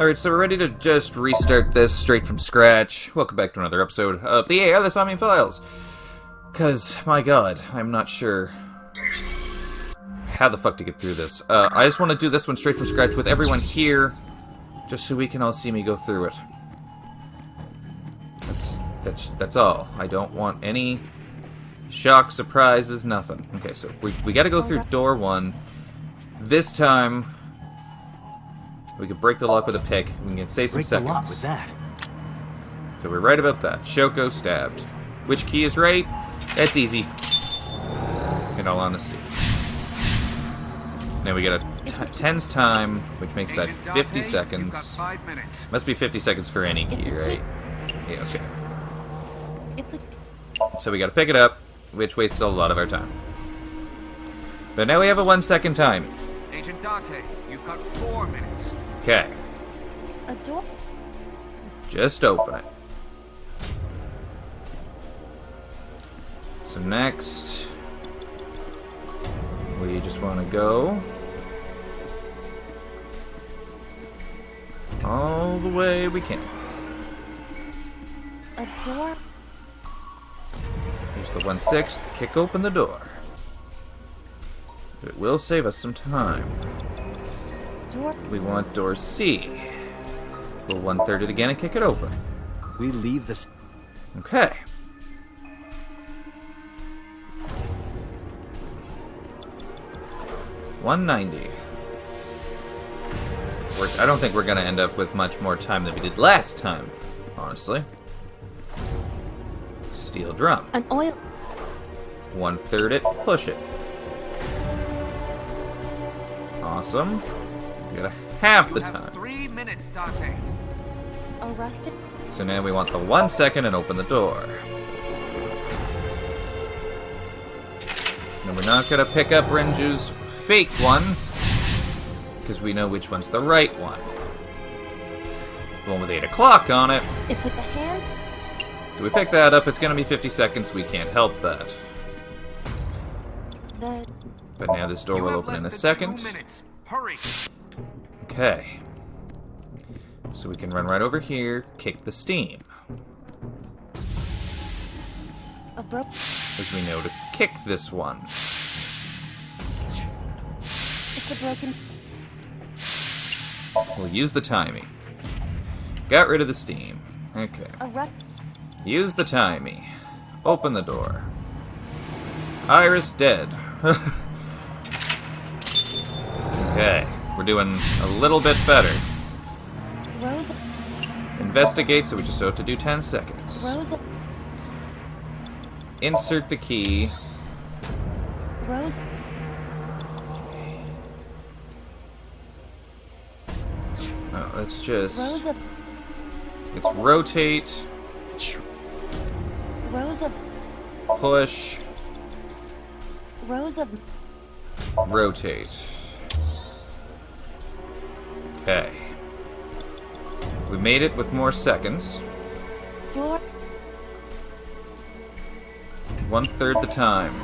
Alright, so we're ready to just restart this straight from scratch. Welcome back to another episode of the the Somnium Files. Because, my god, I'm not sure how the fuck to get through this. I just want to do this one straight from scratch with everyone here, just so we can all see me go through it. That's all. I don't want any shock, surprises, nothing. Okay, so we gotta go through door 1. This time, we can break the lock with a pick. We can save some break seconds. The lock with that. So we're right about that. Shoko stabbed. Which key is right? That's easy. In all honesty. Now we get a tense time, which makes that 50 seconds. Must be 50 seconds for any key, right? Yeah, okay. So we gotta pick it up, which wastes a lot of our time. But now we have a 1 second time. Agent Dante, you've got 4 minutes. Okay. A door? Just open it. So next, we just want to go all the way we can. A door? Use the 1/6 to kick open the door. It will save us some time. Door? We want door C. We'll 1/3 it again and kick it open. We leave this. Okay. $190. I don't think we're going to end up with much more time than we did last time, honestly. Steel drum. An oil? 1/3 it, push it. Awesome. We got half the You have time. 3 minutes, Dante. A rusted? So now we want the 1 second and open the door. And we're not going to pick up Renju's fake one, because we know which one's the right one. The one with 8 o'clock on it. It's at the hands? So we pick that up, it's going to be 50 seconds, we can't help that. But now this door You will have open in a less than 2 second. minutes. Hurry. Okay. So we can run right over here, kick the steam. A broke? As we know to kick this one. It's a broken... We'll use the timing. Got rid of the steam. Okay. A rust... Use the timing. Open the door. Iris dead. Okay. We're doing a little bit better. Rose... Investigate, so we just have to do 10 seconds. Rose... Insert the key. Rose... Oh, let's just... Rose of... It's rotate, Rose of... push, Rose of... rotate. Okay. We made it with more seconds. Door... 1/3 the time.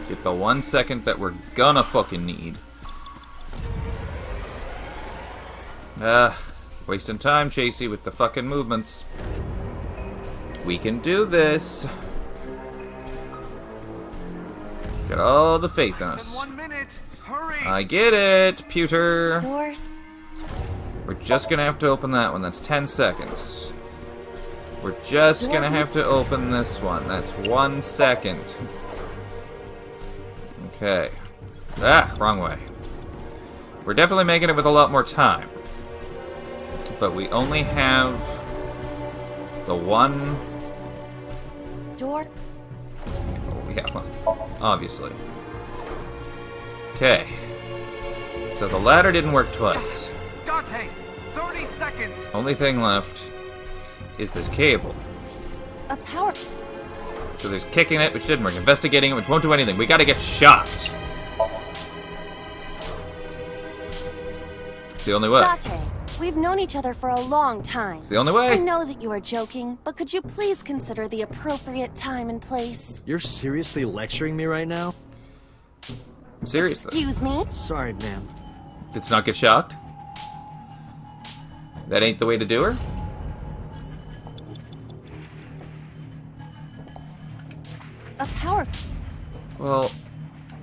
Get the 1 second that we're gonna fucking need. Wasting time, Chasey, with the fucking movements. We can do this. Got all the faith in Less us. than 1 minute. Hurry. I get it, pewter. Doors... We're just gonna have to open that one. That's 10 seconds. We're just gonna have to open this one. That's 1 second. Okay. Wrong way. We're definitely making it with a lot more time. But we only have the one... Door... Yeah, well, obviously. Okay. So the ladder didn't work twice. Dante, 30 seconds. Only thing left is this cable. A power... So there's kicking it, which didn't work. Investigating it, which won't do anything. We gotta get shocked. It's the only way. Dante, we've known each other for a long time. It's the only I way. know that you are joking, but could you please consider the appropriate time and place? You're seriously lecturing me right now? Seriously. Excuse me? Sorry, ma'am. Did not get shocked? That ain't the way to do her? A power... Well,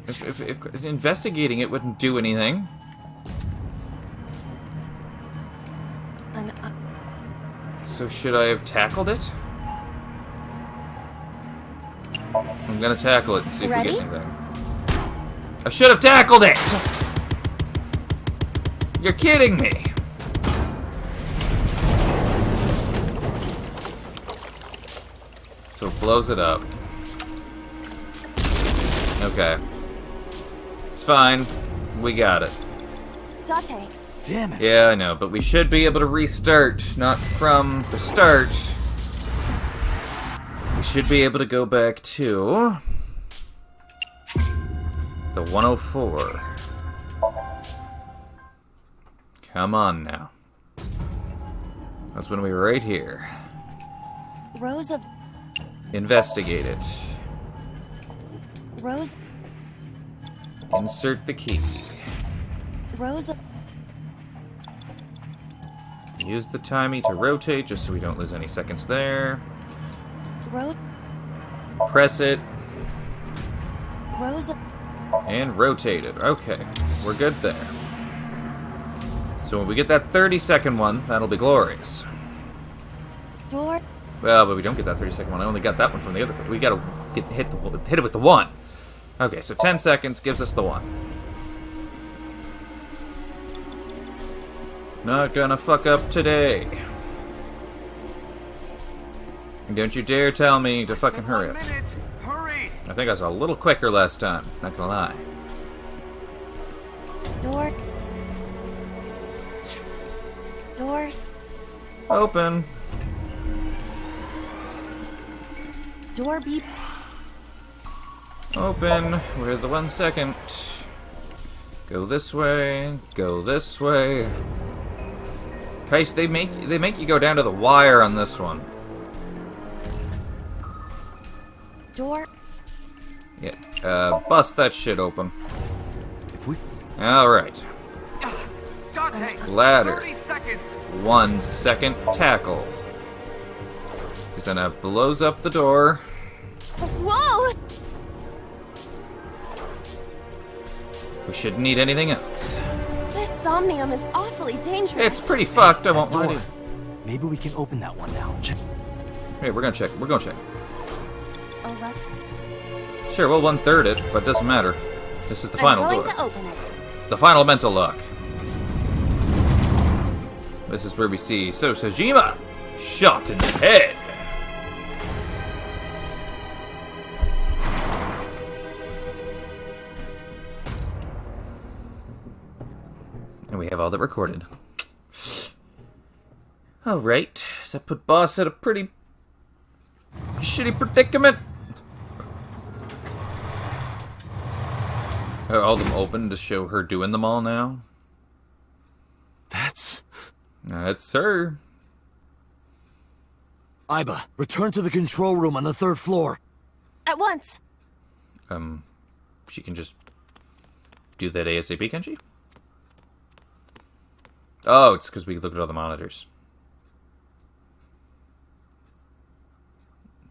if investigating it wouldn't do anything. So should I have tackled it? I'm gonna tackle it and see if we get anything. I should have tackled it! You're kidding me! So it blows it up. Okay. It's fine. We got it. Date. Damn it. Yeah, I know, but we should be able to restart, not from the start. We should be able to go back to the 104. Come on now. That's when we were right here. Rows of... Investigate it. Rows... Insert the key. Rows of... Use the timey to rotate just so we don't lose any seconds there. Rows... Press it. Rows of... And rotate it. Okay, we're good there. So when we get that 30-second one, that'll be glorious. Door... Well, but we don't get that 30-second one. I only got that one from the other. We gotta hit it with the 1. Okay, so 10 seconds gives us the 1. Not gonna fuck up today. And don't you dare tell me to fucking hurry up. 1 minute. Hurry. I think I was a little quicker last time. Not gonna lie. Door... Doors... Open. Door beep... Open. We're the 1 second. Go this way. Go this way. Case, they make you go down to the wire on this one. Door... Yeah. Bust that shit open. If we... All right. Date. Ladder. 30 seconds. 1 second tackle. Because then that blows up the door. Whoa! We shouldn't need anything else. This Somnium is awfully dangerous. It's pretty fucked, I won't lie to you. Maybe we can open that one now. Check. Hey, we're gonna check. We're gonna check. Oh, what? Sure, we'll 1/3 it, but it doesn't matter. This is the final I'm door. going to open it. It's the final mental lock. This is where we see Sojima shot in the head. And we have all that recorded. Alright, so that put Boss at a pretty shitty predicament. Are all of them open to show her doing them all now? That's her. Iba, return to the control room on the 3rd floor. At once. She can just do that ASAP, can she? Oh, it's because we look at all the monitors.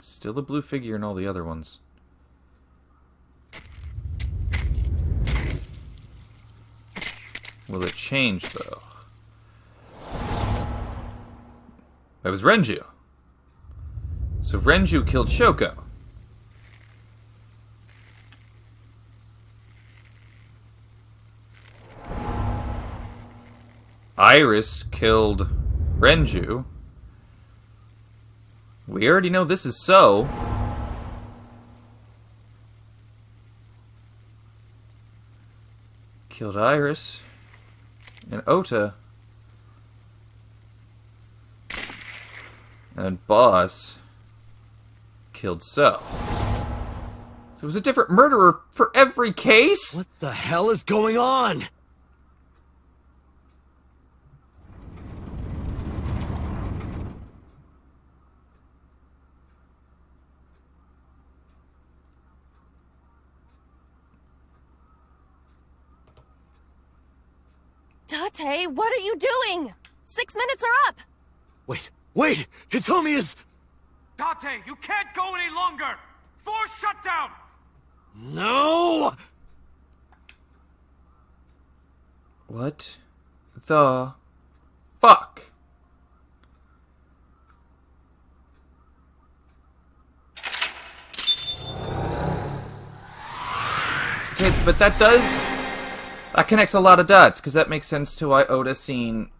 Still a blue figure in all the other ones. Will it change, though? That was Renju. So Renju killed Shoko. Iris killed Renju. We already know this is so. Killed Iris. And Ota. And Boss killed So. So it was a different murderer for every case? What the hell is going on? Date, what are you doing? 6 minutes are up! Wait! Hitomi is... Date, you can't go any longer! Force shutdown! No! What the fuck? Okay, but that connects a lot of dots, because that makes sense to why Oda's seen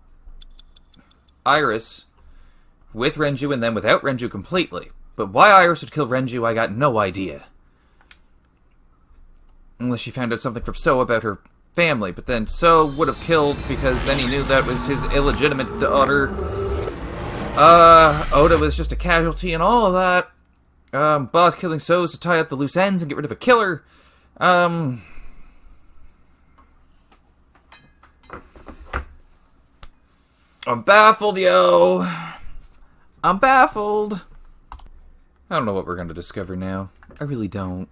Iris with Renju and then without Renju completely. But why Iris would kill Renju, I got no idea. Unless she found out something from So about her family, but then So would have killed because then he knew that was his illegitimate daughter. Oda was just a casualty and all of that. Boss killing So to tie up the loose ends and get rid of a killer. I'm baffled, yo. I'm baffled. I don't know what we're going to discover now. I really don't.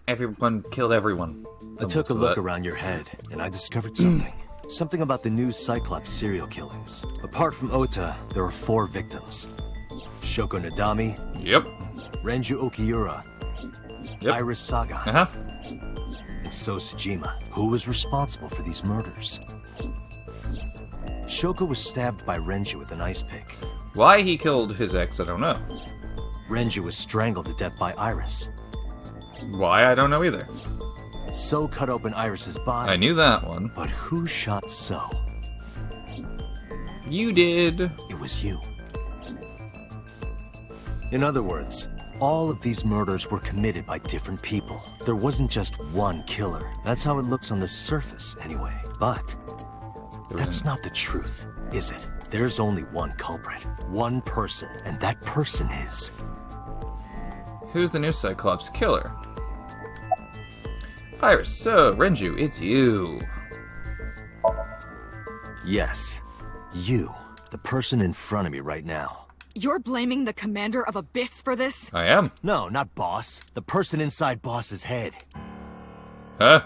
Everyone killed everyone. I took a look around your head, and I discovered something. Something about the new Cyclops serial killings. Apart from Ota, there are 4 victims. Shoko Nadami. Yep. Renju Okiura. Yep. Iris Saga. Uh-huh. And So Tsujima, who was responsible for these murders. Shoko was stabbed by Renju with an ice pick. Why he killed his ex, I don't know. Renju was strangled to death by Iris. Why, I don't know either. So cut open Iris's body. I knew that one. But who shot So? You did. It was you. In other words, all of these murders were committed by different people. There wasn't just one killer. That's how it looks on the surface, anyway. But that's not the truth, is it? There's only one culprit, one person, and that person is... Who's the new Cyclops killer? Iris, So, Renju, it's you. Yes, you. The person in front of me right now. You're blaming the commander of Abyss for this? I am. No, not Boss. The person inside Boss's head. Huh?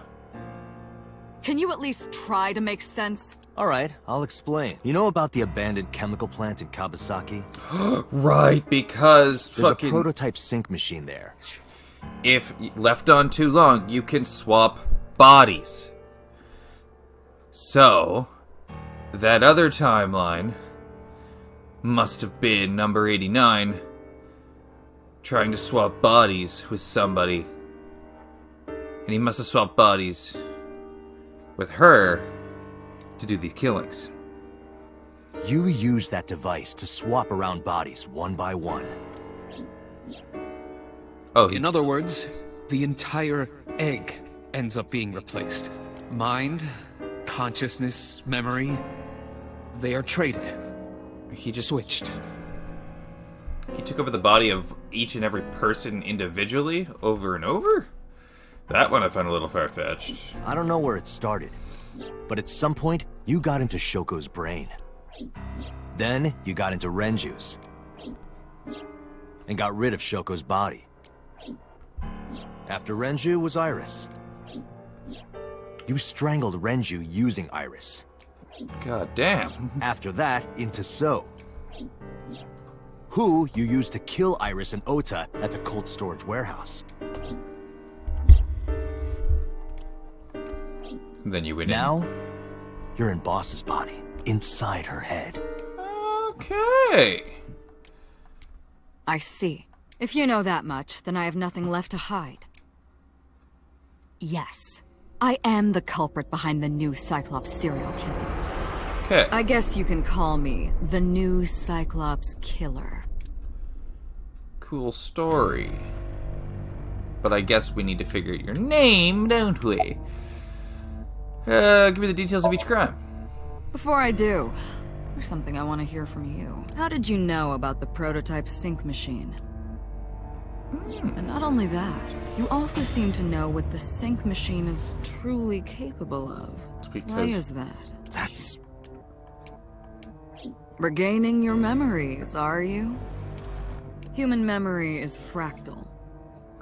Can you at least try to make sense? Alright, I'll explain. You know about the abandoned chemical plant in Kawasaki? Right, because There's fucking... a prototype sync machine there. If left on too long, you can swap bodies. So, that other timeline must have been number 89, trying to swap bodies with somebody. And he must have swapped bodies with her to do these killings. You use that device to swap around bodies one by one. Oh, In other words, the entire egg ends up being replaced. Mind, consciousness, memory, they are traded. he just Switched. He took over the body of each and every person individually over and over? That one I found a little far-fetched. I don't know where it started, but at some point, you got into Shoko's brain. Then, you got into Renju's. And got rid of Shoko's body. After Renju was Iris. You strangled Renju using Iris. God damn. After that, into So. Who you used to kill Iris and Ota at the cold storage warehouse. Then you went Now, you're in Boss's body, inside her head. in. Okay. I see. If you know that much, then I have nothing left to hide. Yes, I am the culprit behind the new Cyclops serial killings. Okay. I guess you can call me the new Cyclops killer. Cool story. But I guess we need to figure out your name, don't we? Give me the details of each crime. Before I do, there's something I want to hear from you. How did you know about the prototype sync machine? And not only that, you also seem to know what the sync machine is truly capable of. It's because... Why is that? That's... Regaining your memories, are you? Human memory is fractal.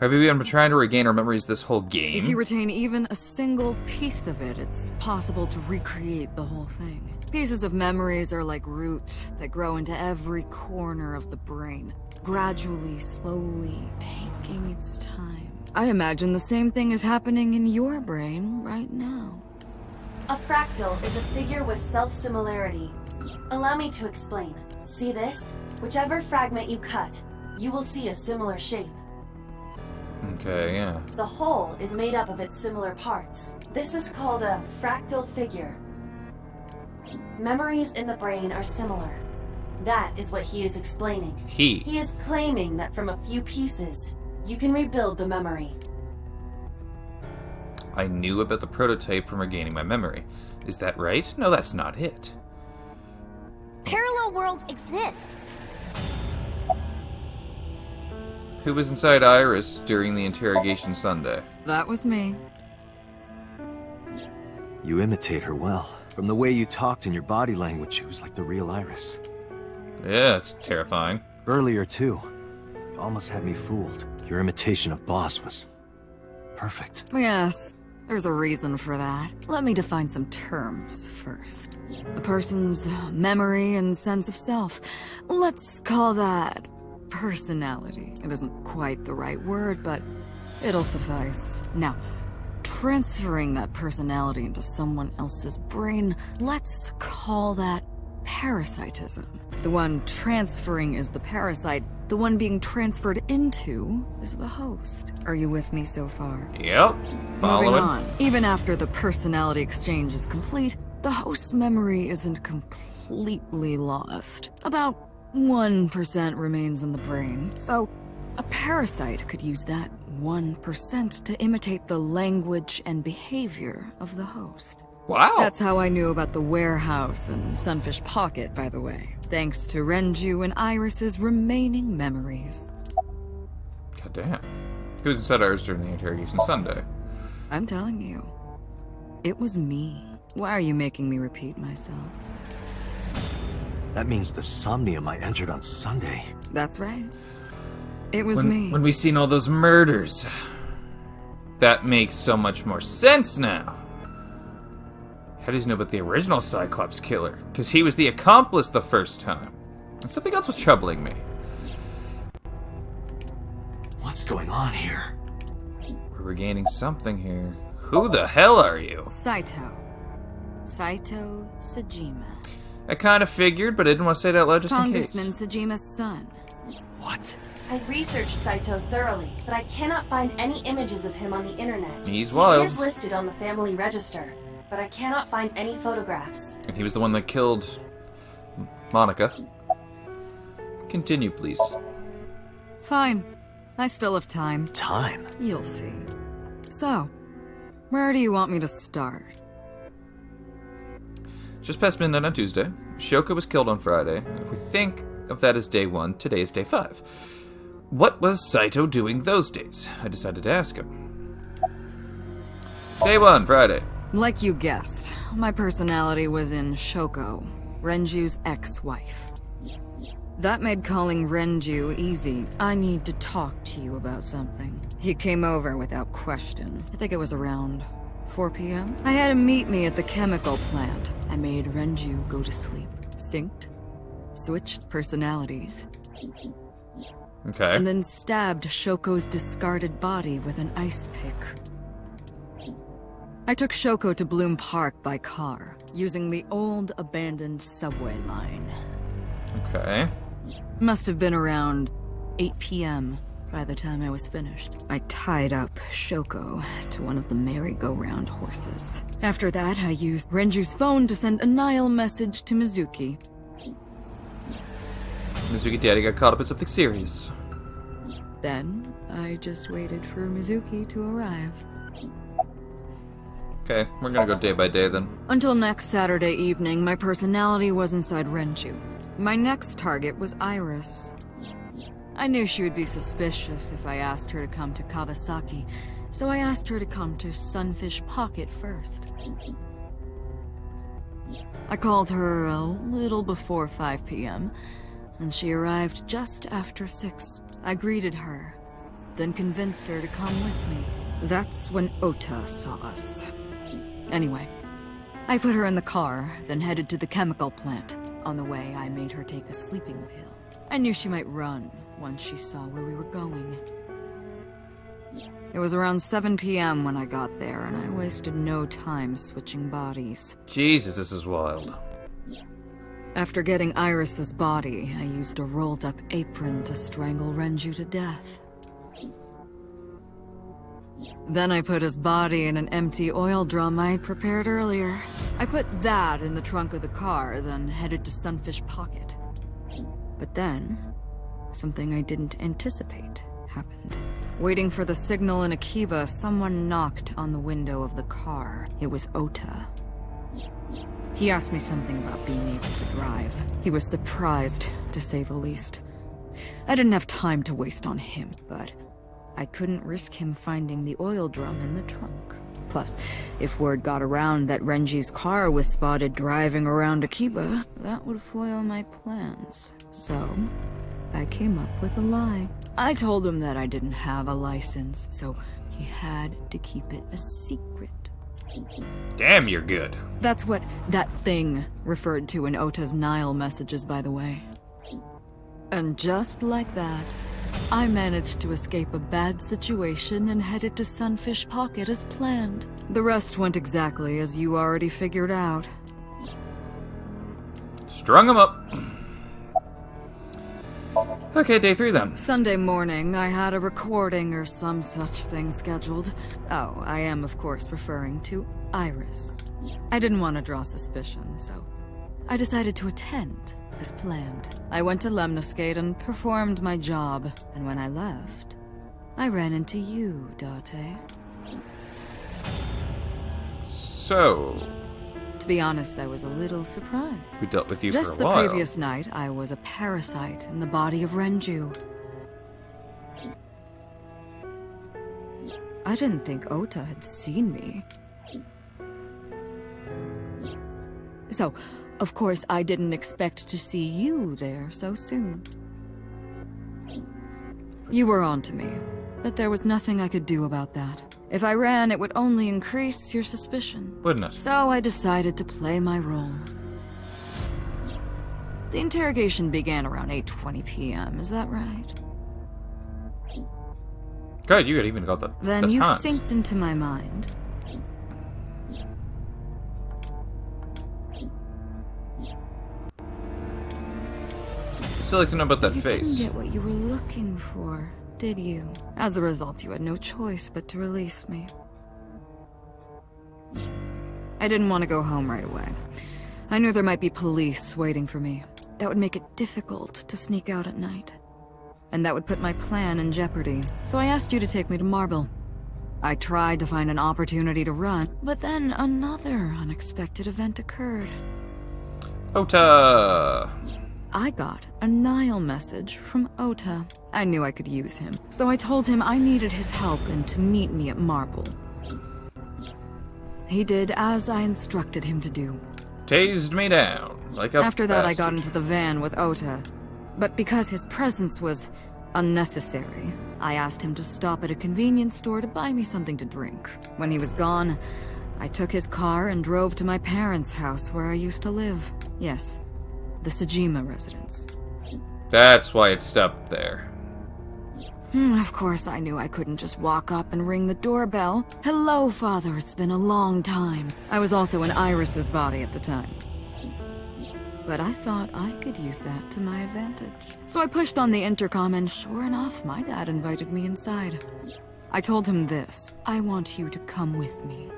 Have we been trying to regain our memories this whole game? If you retain even a single piece of it, it's possible to recreate the whole thing. Pieces of memories are like roots that grow into every corner of the brain, gradually, slowly, taking its time. I imagine the same thing is happening in your brain right now. A fractal is a figure with self-similarity. Allow me to explain. See this? Whichever fragment you cut, you will see a similar shape. Okay, yeah. The whole is made up of its similar parts. This is called a fractal figure. Memories in the brain are similar. That is what he is explaining. He is claiming that from a few pieces, you can rebuild the memory. I knew about the prototype from regaining my memory. Is that right? No, that's not it. Parallel worlds exist. Who was inside Iris during the interrogation Sunday? That was me. You imitate her well. From the way you talked and your body language, it was like the real Iris. Yeah, it's terrifying. Earlier, too. You almost had me fooled. Your imitation of Boss was perfect. Yes, there's a reason for that. Let me define some terms first. A person's memory and sense of self. Let's call that personality. It isn't quite the right word, but it'll suffice. Now, transferring that personality into someone else's brain, let's call that parasitism. The one transferring is the parasite. The one being transferred into is the host. Are you with me so far? Yep. Following. Moving on. Even after the personality exchange is complete, the host's memory isn't completely lost. About 1% remains in the brain. So, a parasite could use that 1% to imitate the language and behavior of the host. Wow. That's how I knew about the warehouse and Sunfish Pocket, by the way. Thanks to Renju and Iris's remaining memories. God damn. Who was inside Iris during the interrogation Sunday? I'm telling you, it was me. Why are you making me repeat myself? That means the Somnium I entered on Sunday. That's right. It was me. When we seen all those murders. That makes so much more sense now. How does he know about the original Cyclops killer? Because he was the accomplice the first time. And something else was troubling me. What's going on here? We're regaining something here. Who the hell are you? Saito Sajima. I kind of figured, but I didn't want to say it out loud just in case. Congressman Sajima's son. What? I researched Saito thoroughly, but I cannot find any images of him on the internet. He's wild. He is listed on the family register, but I cannot find any photographs. And he was the one that killed Monica. Continue, please. Fine. I still have time. Time? You'll see. So, where do you want me to start? Just past midnight on Tuesday. Shoko was killed on Friday. If we think of that as day 1, today is day 5. What was Saito doing those days? I decided to ask him. Day 1, Friday. Like you guessed, my personality was in Shoko, Renju's ex-wife. That made calling Renju easy. I need to talk to you about something. He came over without question. I think it was around 4 p.m. I had him meet me at the chemical plant. I made Renju go to sleep. Synced. Switched personalities. Okay. And then stabbed Shoko's discarded body with an ice pick. I took Shoko to Bloom Park by car, using the old abandoned subway line. Okay. Must have been around 8 p.m. by the time I was finished. I tied up Shoko to one of the merry-go-round horses. After that, I used Renju's phone to send a Nile message to Mizuki. Mizuki Daddy got caught up in something serious. Then, I just waited for Mizuki to arrive. Okay, we're gonna go day by day then. Until next Saturday evening, my personality was inside Renju. My next target was Iris. I knew she would be suspicious if I asked her to come to Kawasaki, so I asked her to come to Sunfish Pocket first. I called her a little before 5 p.m., and she arrived just after 6. I greeted her, then convinced her to come with me. That's when Ota saw us. Anyway, I put her in the car, then headed to the chemical plant. On the way, I made her take a sleeping pill. I knew she might run once she saw where we were going. It was around 7 p.m. when I got there, and I wasted no time switching bodies. Jesus, this is wild. After getting Iris's body, I used a rolled-up apron to strangle Renju to death. Then I put his body in an empty oil drum I'd prepared earlier. I put that in the trunk of the car, then headed to Sunfish Pocket. But then, something I didn't anticipate happened. Waiting for the signal in Akiba, someone knocked on the window of the car. It was Ota. He asked me something about being able to drive. He was surprised, to say the least. I didn't have time to waste on him, but I couldn't risk him finding the oil drum in the trunk. Plus, if word got around that Renji's car was spotted driving around Akiba, that would foil my plans. So, I came up with a lie. I told him that I didn't have a license, so he had to keep it a secret. Damn, you're good. That's what that thing referred to in Ota's Nile messages, by the way. And just like that, I managed to escape a bad situation and headed to Sunfish Pocket as planned. The rest went exactly as you already figured out. Strung him up. Okay, day 3 then. Sunday morning, I had a recording or some such thing scheduled. Oh, I am of course referring to Iris. I didn't want to draw suspicion, so I decided to attend, as planned. I went to Lemniscate and performed my job, and when I left, I ran into you, Date. So, To be honest, I was a little surprised. we dealt with you Just for the a while. previous night, I was a parasite in the body of Renju. I didn't think Ota had seen me. So, of course, I didn't expect to see you there so soon. You were on to me, but there was nothing I could do about that. If I ran, it would only increase your suspicion. Wouldn't it? So I decided to play my role. The interrogation began around 8:20 p.m., is that right? God, you had even got the Then you times. synced into my mind. Still like to know about that You face. didn't get what you were looking for, did you? As a result, you had no choice but to release me. I didn't want to go home right away. I knew there might be police waiting for me. That would make it difficult to sneak out at night. And that would put my plan in jeopardy. So I asked you to take me to Marble. I tried to find an opportunity to run, but then another unexpected event occurred. Ota! I got a Nile message from Ota. I knew I could use him, so I told him I needed his help and to meet me at Marble. He did as I instructed him to do. Tased me down like a After that, I bastard. got into the van with Ota. But because his presence was unnecessary, I asked him to stop at a convenience store to buy me something to drink. When he was gone, I took his car and drove to my parents' house where I used to live. Yes, the Sajima residence. That's why it stopped there. Of course, I knew I couldn't just walk up and ring the doorbell. Hello, Father, it's been a long time. I was also in Iris's body at the time. But I thought I could use that to my advantage. So I pushed on the intercom and sure enough, my dad invited me inside. I told him this: I want you to come with me.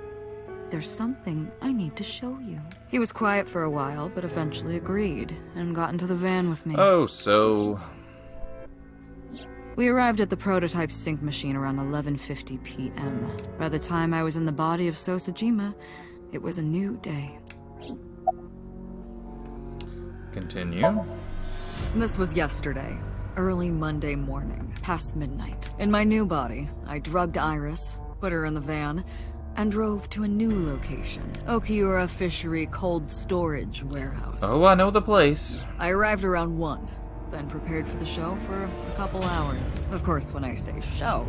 There's something I need to show you. He was quiet for a while, but eventually agreed and got into the van with me. Oh, so... We arrived at the prototype sync machine around 11:50 p.m. By the time I was in the body of Sosajima, it was a new day. Continue. This was yesterday, early Monday morning, past midnight. In my new body, I drugged Iris, put her in the van, and drove to a new location, Okiura Fishery Cold Storage Warehouse. Oh, I know the place. I arrived around 1. then prepared for the show for a couple hours. Of course, when I say show,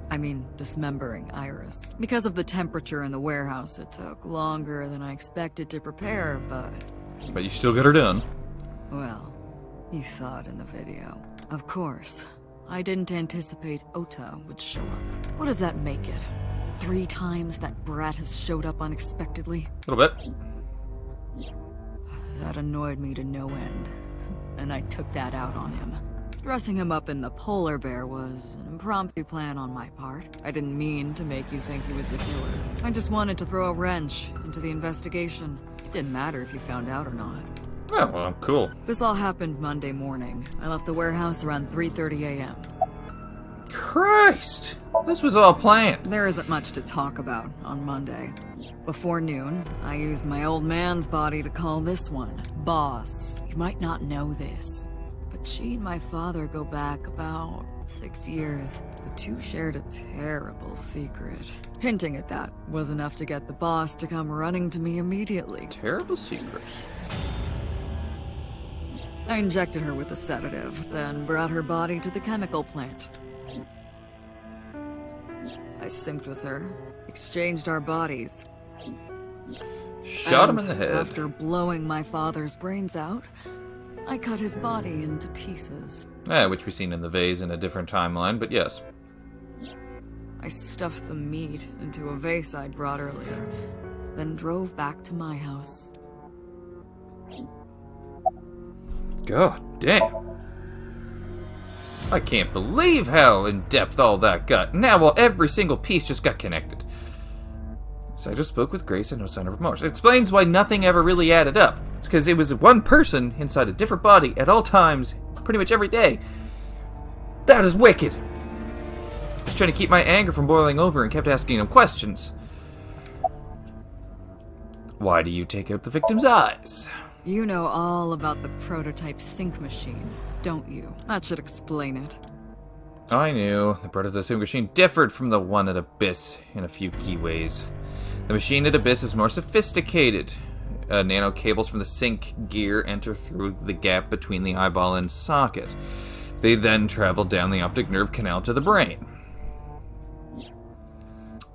I mean dismembering Iris. Because of the temperature in the warehouse, it took longer than I expected to prepare, but... But you still got her done. Well, you saw it in the video. Of course, I didn't anticipate Ota would show up. What does that make it? 3 times that brat has showed up unexpectedly? A little bit. That annoyed me to no end, and I took that out on him. Dressing him up in the polar bear was an impromptu plan on my part. I didn't mean to make you think he was the killer. I just wanted to throw a wrench into the investigation. It didn't matter if you found out or not. Oh, well, cool. This all happened Monday morning. I left the warehouse around 3:30 a.m. Christ! This was all planned. There isn't much to talk about on Monday. Before noon, I used my old man's body to call this one Boss. You might not know this, but she and my father go back about 6 years. The two shared a terrible secret. Hinting at that was enough to get the boss to come running to me immediately. Terrible secret. I injected her with a sedative, then brought her body to the chemical plant. I synced with her, exchanged our bodies. Shot him in the head. After blowing my father's brains out, I cut his body into pieces. Which we've seen in the vase in a different timeline, but yes. I stuffed the meat into a vase I'd brought earlier, then drove back to my house. God damn. I can't believe how in-depth all that got. Now, well, every single piece just got connected. So I just spoke with Grace and no sign of remorse. It explains why nothing ever really added up. It's because it was one person inside a different body at all times, pretty much every day. That is wicked. I was trying to keep my anger from boiling over and kept asking him questions. Why do you take out the victim's eyes? You know all about the prototype sync machine, don't you? That should explain it. I knew. The prototype sync machine differed from the one at Abyss in a few key ways. The machine at Abyss is more sophisticated. Nano cables from the sync gear enter through the gap between the eyeball and socket. They then travel down the optic nerve canal to the brain.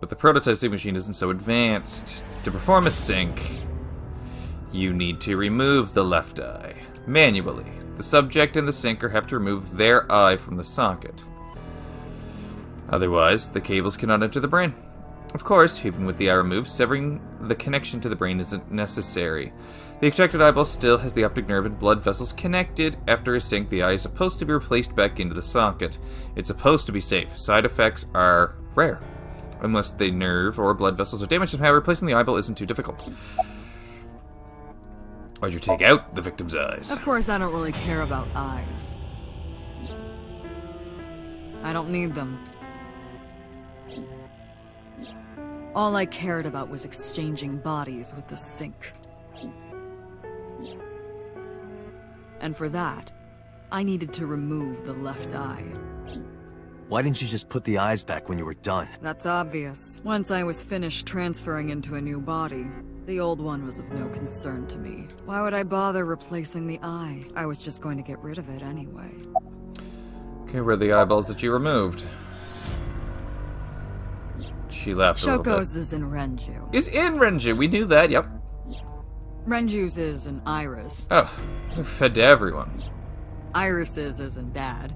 But the prototype sync machine isn't so advanced. To perform a sync, you need to remove the left eye, manually. The subject and the syncer have to remove their eye from the socket. Otherwise, the cables cannot enter the brain. Of course, even with the eye removed, severing the connection to the brain isn't necessary. The extracted eyeball still has the optic nerve and blood vessels connected. After a sync, the eye is supposed to be replaced back into the socket. It's supposed to be safe. Side effects are rare. Unless the nerve or blood vessels are damaged somehow, replacing the eyeball isn't too difficult. Why'd you take out the victim's eyes? Of course, I don't really care about eyes. I don't need them. All I cared about was exchanging bodies with the sync. And for that, I needed to remove the left eye. Why didn't you just put the eyes back when you were done? That's obvious. Once I was finished transferring into a new body, the old one was of no concern to me. Why would I bother replacing the eye? I was just going to get rid of it anyway. Okay, where are the eyeballs that you removed? She laughed a little bit. Shoko's is in Renju. Is in Renju, we knew that, yep. Renju's is in Iris. Oh, you fed to everyone. Iris's is in Dad.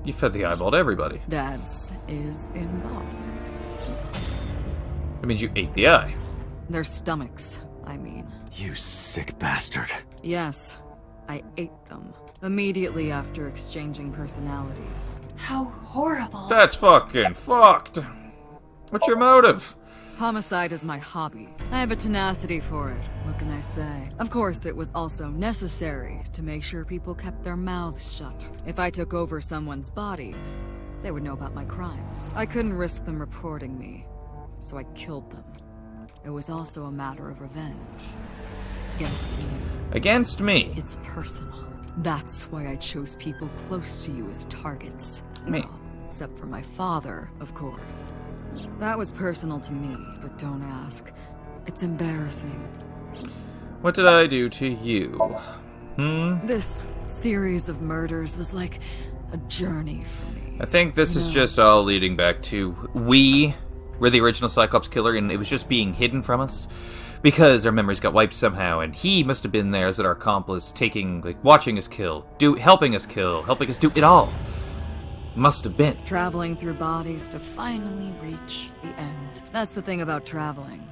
You fed the eyeball to everybody. Dad's is in Boss. That means you ate the eye. Their stomachs, I mean. You sick bastard. Yes, I ate them. Immediately after exchanging personalities. How horrible. That's fucking fucked. What's your motive? Homicide is my hobby. I have a tenacity for it, what can I say? Of course, it was also necessary to make sure people kept their mouths shut. If I took over someone's body, they would know about my crimes. I couldn't risk them reporting me, so I killed them. It was also a matter of revenge. Against you. Against me. It's personal. That's why I chose people close to you as targets. Me. Well, except for my father, of course. That was personal to me, but don't ask. It's embarrassing. What did I do to you? This series of murders was like a journey for me. I think this is just all leading back to we were the original Cyclops killer, and it was just being hidden from us because our memories got wiped somehow, and he must have been there as our accomplice, watching us kill, helping us kill, helping us do it all. Must have been. Traveling through bodies to finally reach the end. That's the thing about traveling.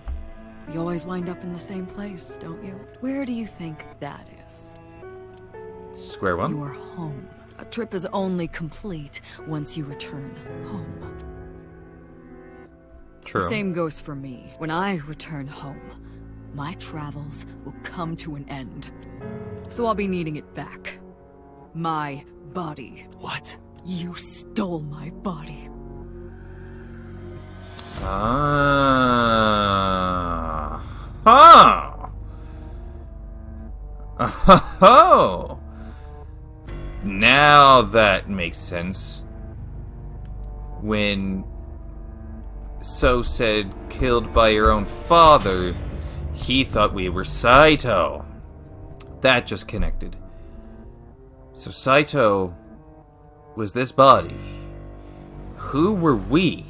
You always wind up in the same place, don't you? Where do you think that is? Square one? Your home. A trip is only complete once you return home. True. The same goes for me. When I return home, my travels will come to an end. So I'll be needing it back. My body. What? You stole my body. Ah. Oh. Oh. Now that makes sense. When So said killed by your own father, he thought we were Saito. That just connected. So Saito was this body. Who were we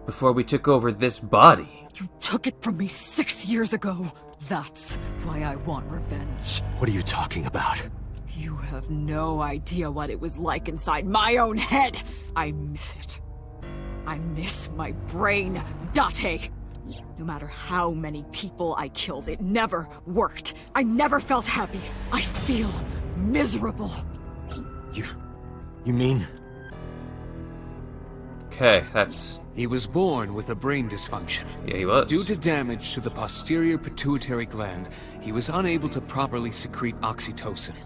before we took over this body? You took it from me 6 years ago. That's why I want revenge. What are you talking about? You have no idea what it was like inside my own head. I miss it. I miss my brain, Date. No matter how many people I killed, it never worked. I never felt happy. I feel miserable. You mean? Okay, that's... He was born with a brain dysfunction. Yeah, he was. Due to damage to the posterior pituitary gland, he was unable to properly secrete oxytocin.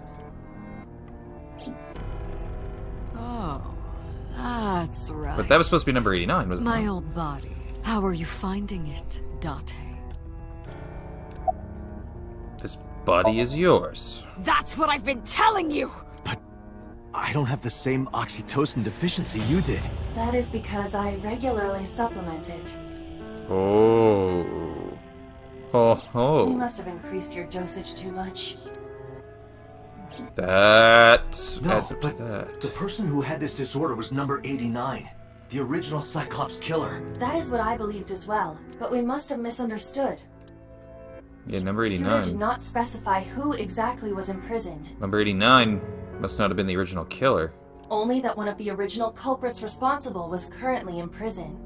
Oh, that's right. But that was supposed to be number 89, wasn't it? My old body. How are you finding it, Date? This body is yours. That's what I've been telling you! But I don't have the same oxytocin deficiency you did. That is because I regularly supplement it. Oh. Oh, You oh. must have increased your dosage too much. That No, adds up to but that. the person who had this disorder was number 89. The original Cyclops killer. That is what I believed as well, but we must have misunderstood. Yeah, number Peter 89. did not specify who exactly was imprisoned, Number 89 must not have been the original killer. only that one of the original culprits responsible was currently in prison.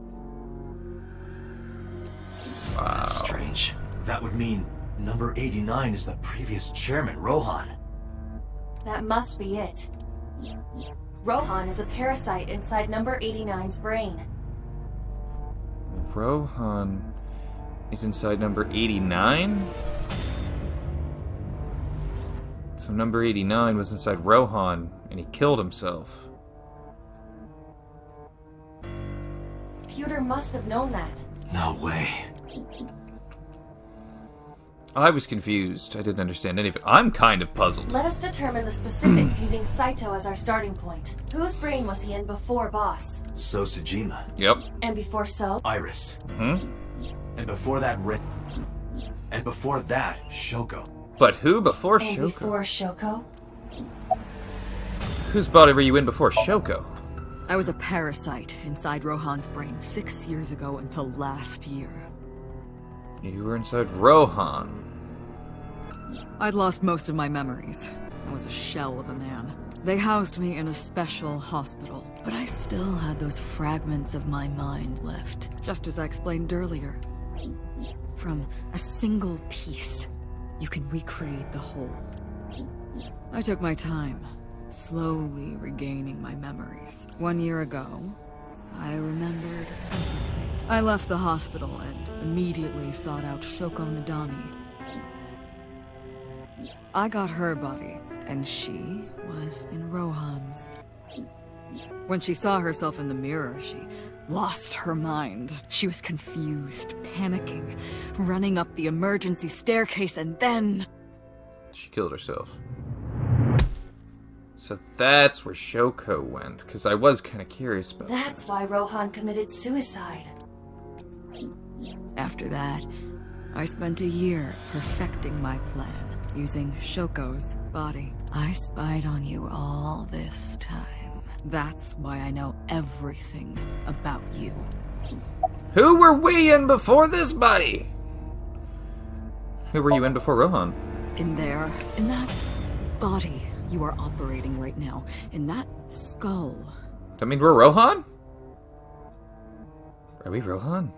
That's strange. That would mean number 89 is the previous chairman, Rohan. That must be it. Rohan is a parasite inside number 89's brain. Rohan is inside number 89? So number 89 was inside Rohan, and he killed himself. Peter must have known that. No way. I was confused. I didn't understand any of it. I'm kind of puzzled. Let us determine the specifics using Saito as our starting point. Whose brain was he in before Boss? So Sejima. Yep. And before So? Iris. Hmm? And before that, And before that, Shoko. But who before And Shoko? before Shoko? Whose body were you in before Shoko? I was a parasite inside Rohan's brain 6 years ago until last year. You were inside Rohan. I'd lost most of my memories. I was a shell of a man. They housed me in a special hospital, but I still had those fragments of my mind left, just as I explained earlier. From a single piece, you can recreate the whole. I took my time, slowly regaining my memories. 1 year ago, I remembered everything. I left the hospital and immediately sought out Shoko Nadami. I got her body, and she was in Rohan's. When she saw herself in the mirror, she lost her mind. She was confused, panicking, running up the emergency staircase, and then... She killed herself. So that's where Shoko went, because I was kind of curious about that. That's why Rohan committed suicide. After that, I spent a year perfecting my plan. using Shoko's body. I spied on you all this time. That's why I know everything about you. Who were we in before this body? Who were you in before Rohan? In that body you are operating right now, in that skull. That mean we're Rohan? Are we Rohan?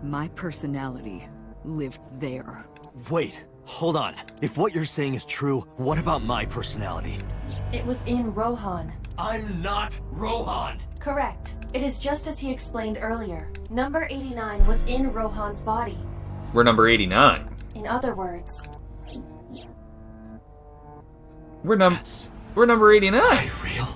My personality lived there. Wait, hold on. If what you're saying is true, what about my personality? It was in Rohan. I'm not Rohan! Correct. It is just as he explained earlier. Number 89 was in Rohan's body. We're number 89. In other words, We're number 89. Real?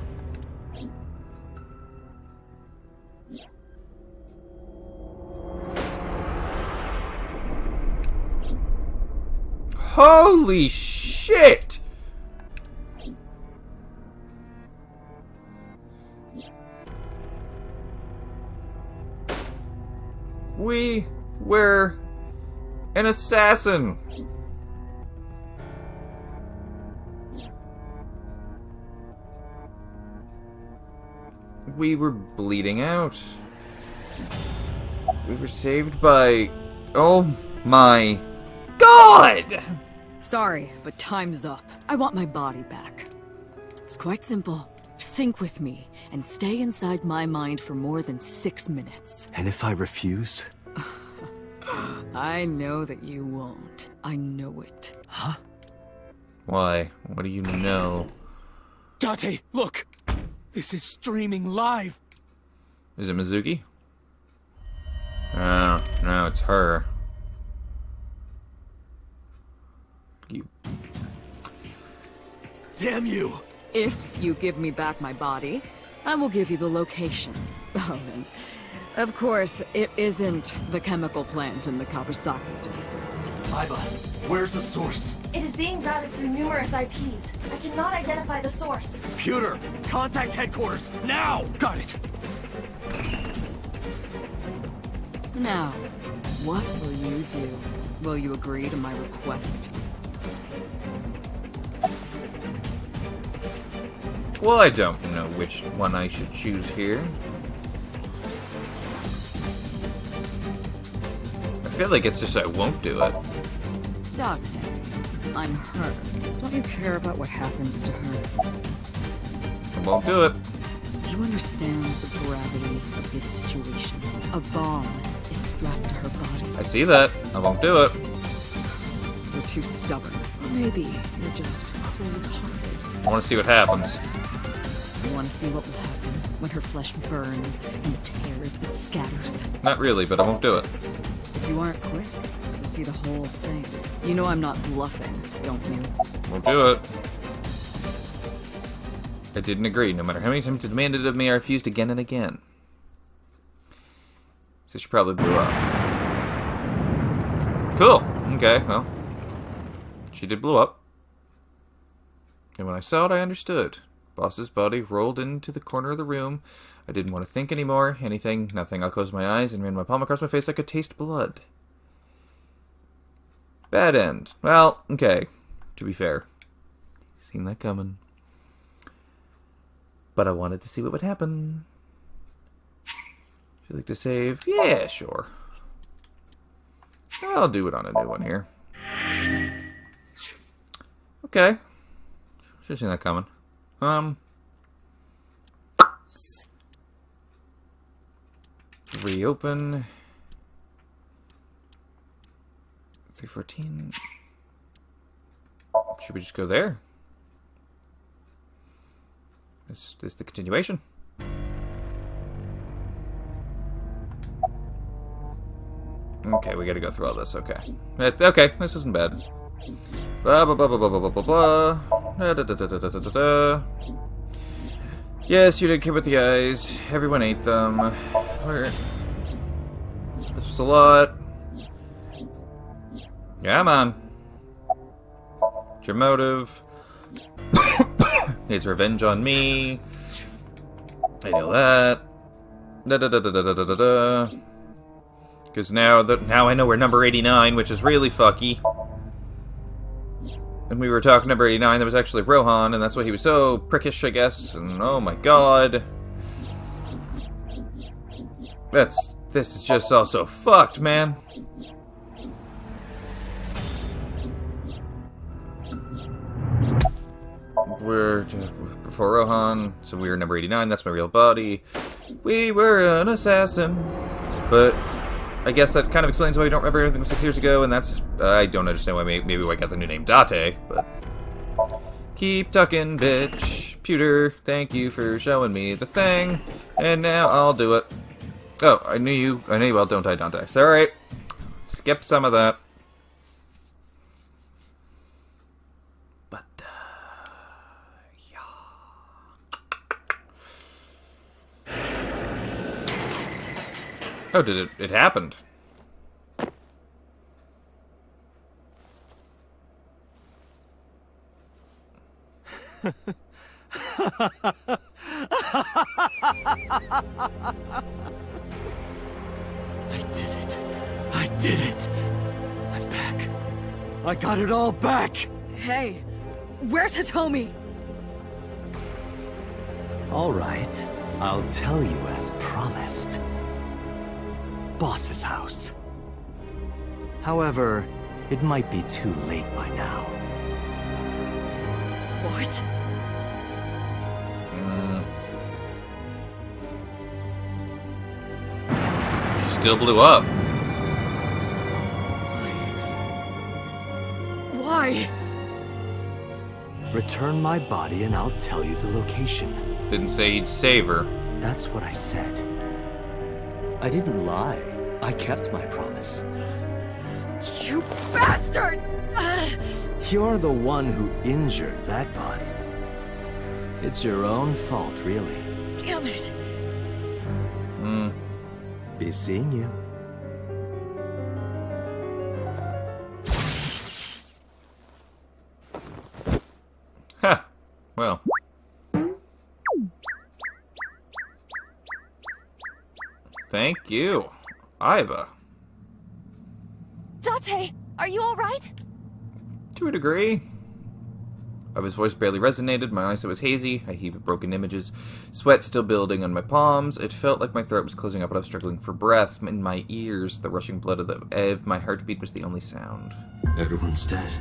Holy shit! We were an assassin. We were bleeding out. We were saved by... Oh my God! Sorry, but time's up. I want my body back. It's quite simple. Sync with me and stay inside my mind for more than 6 minutes. And if I refuse? I know that you won't. I know it. Huh? Why? What do you know? Date, look! This is streaming live! Is it Mizuki? Oh, no, it's her. You... Damn you! If you give me back my body, I will give you the location. Oh, and of course, it isn't the chemical plant in the Kawasaki district. Iba, where's the source? it is being routed through numerous IPs. I cannot identify the source. Computer, contact headquarters, now! Got it. Now, what will you do? Will you agree to my request? Well, I don't know which one I should choose here. I feel like it's just I won't do it. Doctor, I'm her. Don't you care about what happens to her? I won't do it. Do you understand the gravity of this situation? A bomb is strapped to her body. I see that. I won't do it. You're too stubborn. Or maybe you're just cold-hearted. I want to see what happens. You want to see what will happen when her flesh burns and tears and scatters. Not really, but I won't do it. If you aren't quick, you'll see the whole thing. You know I'm not bluffing, don't you? Won't do it. I didn't agree. No matter how many times it demanded of me, I refused again and again. So she probably blew up. Cool. Okay, well. She did blow up. And when I saw it, I understood. Boss's body rolled into the corner of the room. I didn't want to think anymore. Anything, nothing. I closed my eyes and ran my palm across my face. I could taste blood. Bad end. Well, okay. To be fair. Seen that coming. But I wanted to see what would happen. Would you like to save? Yeah, sure. I'll do it on a new one here. Okay. Should've seen that coming. Reopen. 314. Should we just go there? Is this the continuation? Okay, we gotta go through all this, okay. Okay, this isn't bad. Blah, blah, blah, blah, blah, blah, blah, blah. Da, da, da, da, da, da, da, da. Yes, you did care about the eyes. Everyone ate them. Where? This was a lot. Yeah, man. What's your motive? Needs revenge on me. I know that. Da da da da da da da da. Because now I know we're number 89, which is really fucky. And we were talking number 89, that was actually Rohan, and that's why he was so prickish, I guess. And oh my god. This is just all so fucked, man. We're just before Rohan, so we were number 89, that's my real body. We were an assassin. But I guess that kind of explains why we don't remember everything from 6 years ago, and that's... I don't understand why maybe I got the new name Date, but... Keep tucking, bitch. Pewter, thank you for showing me the thing. And now I'll do it. Oh, I knew you well, don't die, don't die. Sorry. Skip some of that. But, yeah. Oh, did it happened. I did it. I did it. I'm back. I got it all back. Hey, where's Hitomi? All right. I'll tell you as promised. Boss's house. However, it might be too late by now. What? Still blew up. Why? Return my body and I'll tell you the location. Didn't say he'd save her. That's what I said. I didn't lie. I kept my promise. You bastard! You're the one who injured that body. It's your own fault, really. Damn it. Be seeing you. Ha! Well. Thank you, Iva. Date, are you alright? To a degree. Iva's voice barely resonated, my eyesight was hazy, I heaved at broken images, sweat still building on my palms, it felt like my throat was closing up and I was struggling for breath. In my ears, the rushing blood of the Ev, my heartbeat was the only sound. Everyone's dead.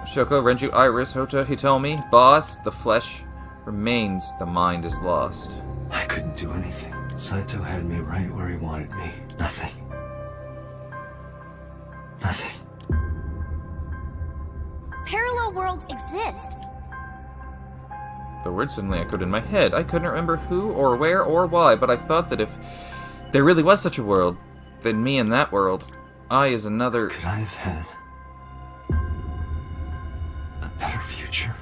Shoko, Renju, Iris, Hota, Hitomi, Boss, the flesh remains, the mind is lost. I couldn't do anything. Saito had me right where he wanted me. Nothing. Nothing. Parallel worlds exist. The words suddenly echoed in my head. I couldn't remember who or where or why, but I thought that if there really was such a world, then me in that world, I is another... Could I have had a better future?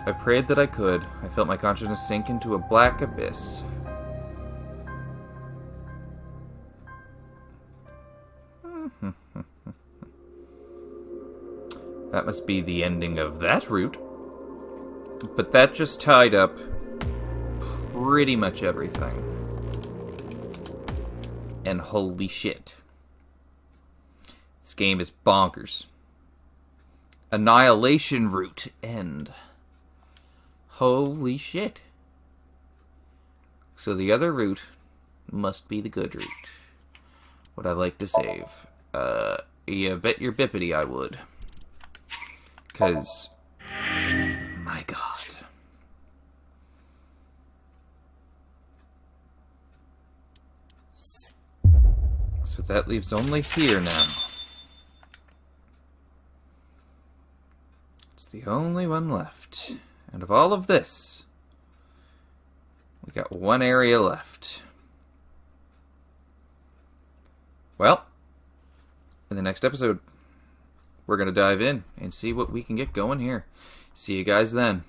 I prayed that I could. I felt my consciousness sink into a black abyss. That must be the ending of that route. But that just tied up pretty much everything. And holy shit. This game is bonkers. Annihilation route end. Holy shit. So the other route must be the good route. Would I like to save? Yeah, bet your bippity I would. 'Cause, my god. So that leaves only here now. It's the only one left. And of all of this, we got one area left. Well, in the next episode, we're going to dive in and see what we can get going here. See you guys then.